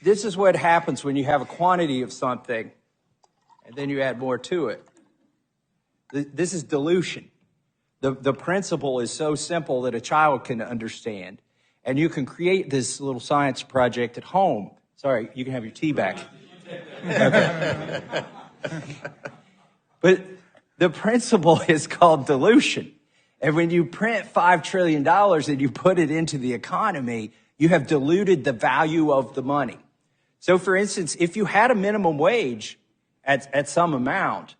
this is what happens when you have a quantity of something and then you add more to it. This is dilution. The principle is so simple that a child can understand. And you can create this little science project at home. Sorry, you can have your tea back. Okay. But the principle is called dilution. And when you print $5 trillion and you put it into the economy, you have diluted the value of the money. So, for instance, if you had a minimum wage at some amount,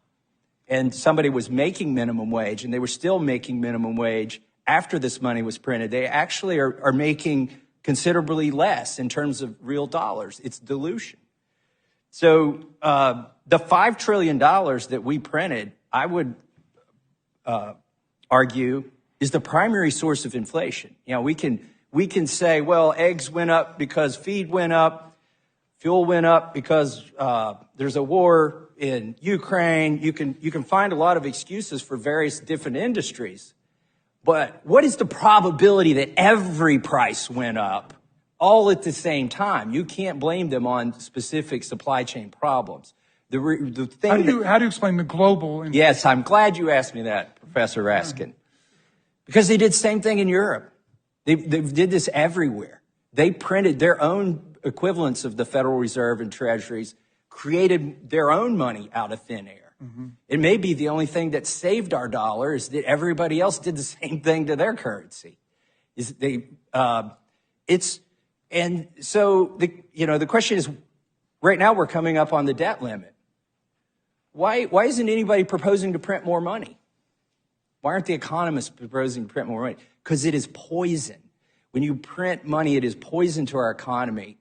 and somebody was making minimum wage, and they were still making minimum wage after this money was printed, they actually are making considerably less in terms of real dollars. It's dilution. So the $5 trillion that we printed, I would argue, is the primary source of inflation. You know, we can say, well, eggs went up because feed went up, fuel went up because there's a war in Ukraine. You can find a lot of excuses for various different industries. But what is the probability that every price went up all at the same time? You can't blame them on specific supply chain problems. The thing how do you explain the global? Yes, I'm glad you asked me that, Professor Raskin. Because they did the same thing in Europe. They did this everywhere. They printed their own equivalents of the Federal Reserve and treasuries, created their own money out of thin air. Mm-hmm. It may be the only thing that saved our dollar is that everybody else did the same thing to their currency. And so the question is, right now we're coming up on the debt limit. Why isn't anybody proposing to print more money? Why aren't the economists proposing to print more money? Because it is poison. When you print money, it is poison to our economy.